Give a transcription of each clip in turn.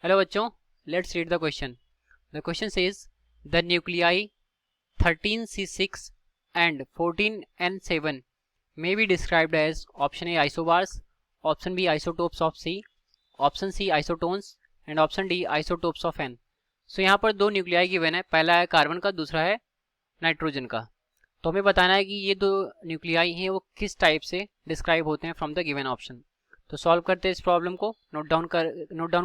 Hello बच्चों, let's read the question. The question says the nuclei 13C6 and 14N7 may be described as option A isobars, option B isotopes of C, option C isotones and option D isotopes of N. सो यहाँ पर दो nuclei given है, पहला है carbon का, दूसरा है nitrogen का. तो हमें बताना है कि ये दो न्यूक्लियाई हैं वो किस टाइप से डिस्क्राइब होते हैं फ्रॉम द गिवन ऑप्शन. तो सॉल्व करते हैं इस प्रॉब्लम को. नोट डाउन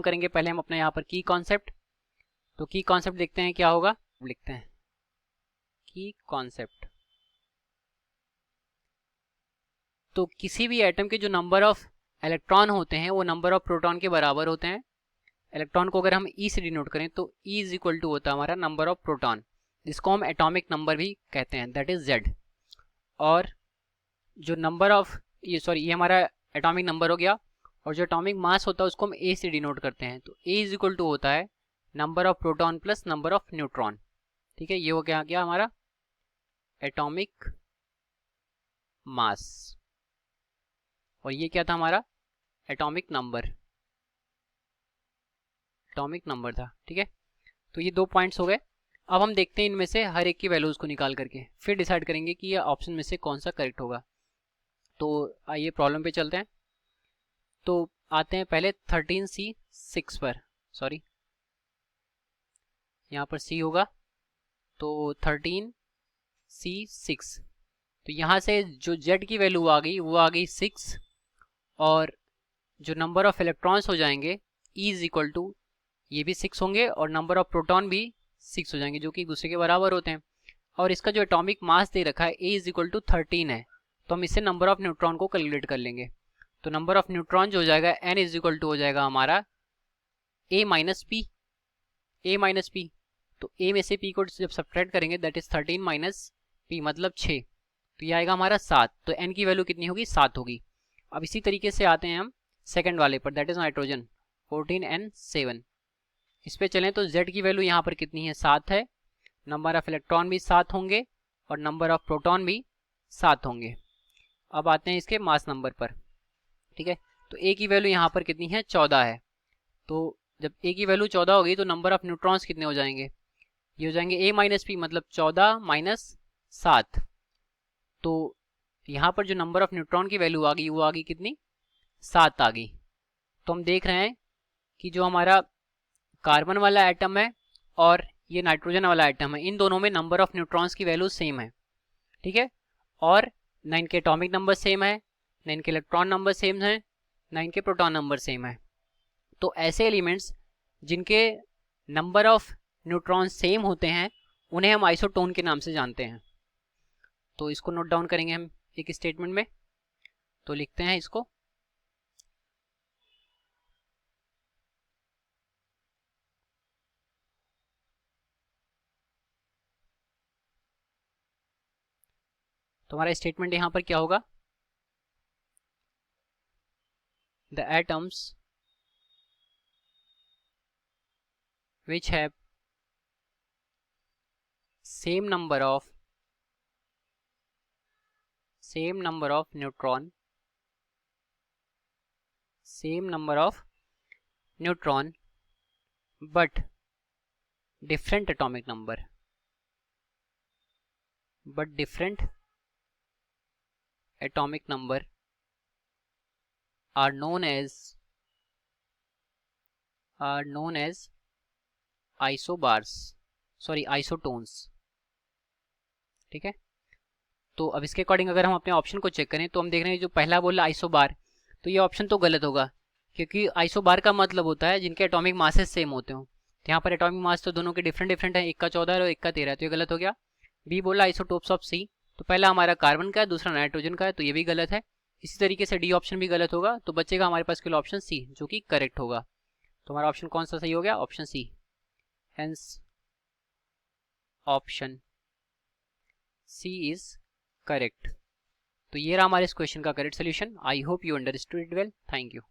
करेंगे पहले हम अपने यहाँ पर की कॉन्सेप्ट. तो की कॉन्सेप्ट देखते हैं क्या होगा. लिखते हैं की कॉन्सेप्ट. तो किसी भी एटम के जो नंबर ऑफ इलेक्ट्रॉन होते हैं वो नंबर ऑफ प्रोटॉन के बराबर होते हैं. इलेक्ट्रॉन को अगर हम ई से डिनोट करें तो ई इज इक्वल टू होता है हमारा नंबर ऑफ प्रोटॉन, जिसको हम एटॉमिक नंबर भी कहते हैं, दैट इज जेड. और जो नंबर ऑफ ये हमारा एटॉमिक नंबर हो गया. और जो एटॉमिक मास होता है उसको हम ए से डिनोट करते हैं. तो ए इज इक्वल टू होता है number of proton plus number of neutron. ठीक है, ये हो गया हमारा एटॉमिक मास. और ये क्या था हमारा एटॉमिक नंबर था. ठीक है, तो ये दो पॉइंट्स हो गए. अब हम देखते हैं इनमें से हर एक की वैल्यूज को निकाल करके फिर डिसाइड करेंगे कि ये ऑप्शन में से कौन सा करेक्ट होगा. तो आइए प्रॉब्लम पे चलते हैं. तो आते हैं पहले 13C6 पर. सॉरी, यहाँ पर C होगा तो 13C6. तो यहाँ से जो Z की वैल्यू आ गई वो आ गई 6. और जो नंबर ऑफ इलेक्ट्रॉन्स हो जाएंगे E इज इक्वल टू, ये भी 6 होंगे और नंबर ऑफ प्रोटॉन भी 6 हो जाएंगे जो कि एक दूसरे के बराबर होते हैं. और इसका जो एटॉमिक मास दे रखा है A इज इक्वल टू 13 है. तो हम इससे नंबर ऑफ न्यूट्रॉन को कैलकुलेट कर लेंगे. तो नंबर ऑफ न्यूट्रॉन जो हो जाएगा N इज इक्वल टू हो जाएगा हमारा A माइनस पी. तो A में से P को जब सब्ट्रैक्ट करेंगे दैट इज 13 माइनस P मतलब 6. तो ये आएगा हमारा 7. तो N की वैल्यू कितनी होगी, 7 होगी. अब इसी तरीके से आते हैं हम सेकंड वाले पर, दैट इज नाइट्रोजन 14N7. इस पे चलें तो Z की वैल्यू यहाँ पर कितनी है, 7 है. नंबर ऑफ इलेक्ट्रॉन भी 7 होंगे और नंबर ऑफ प्रोटॉन भी 7 होंगे. अब आते हैं इसके मास नंबर पर. ठीक है, तो A की वैल्यू यहाँ पर कितनी है, 14 है. तो जब A की वैल्यू 14 होगी तो नंबर ऑफ न्यूट्रॉन्स कितने हो जाएंगे, ये हो जाएंगे A माइनस पी मतलब 14 माइनस 7. तो यहाँ पर जो नंबर ऑफ न्यूट्रॉन की वैल्यू आ गई वो आ गई कितनी, 7 आ गई. तो हम देख रहे हैं कि जो हमारा कार्बन वाला एटम है और ये नाइट्रोजन वाला एटम है, इन दोनों में नंबर ऑफ न्यूट्रॉन्स की वैल्यू सेम है. ठीक है, और ना इनके एटॉमिक नंबर सेम है, ना इनके इलेक्ट्रॉन नंबर सेम है, ना इनके प्रोटॉन नंबर सेम है. तो ऐसे एलिमेंट्स जिनके नंबर ऑफ न्यूट्रॉन सेम होते हैं उन्हें हम आइसोटोन के नाम से जानते हैं. तो इसको नोट डाउन करेंगे हम एक स्टेटमेंट में. तो लिखते हैं इसको. तो हमारा स्टेटमेंट यहां पर क्या होगा, the atoms which have same number of neutron but different atomic number are known as isotones. ठीक है, तो अब इसके अकॉर्डिंग अगर हम अपने ऑप्शन को चेक करें तो हम देख रहे हैं जो पहला बोला आइसोबार, तो ये ऑप्शन तो गलत होगा क्योंकि आइसोबार का मतलब होता है जिनके एटॉमिक मासेस सेम होते हो. तो यहाँ पर एटॉमिक मास तो दोनों के डिफरेंट है, एक का 14 और एक का 13 है, तो ये गलत हो गया. बी बोला आइसोटोप्स ऑफ सी, तो पहला हमारा कार्बन का है, दूसरा नाइट्रोजन का है, तो ये भी गलत है. इसी तरीके से डी ऑप्शन भी गलत होगा. तो बचेगा हमारे पास केवल ऑप्शन सी जो कि करेक्ट होगा. तो हमारा ऑप्शन कौन सा सही हो गया, option C. Hence option C is correct. तो ये रहा हमारे इस क्वेश्चन का correct solution. I hope you understood it well. Thank you.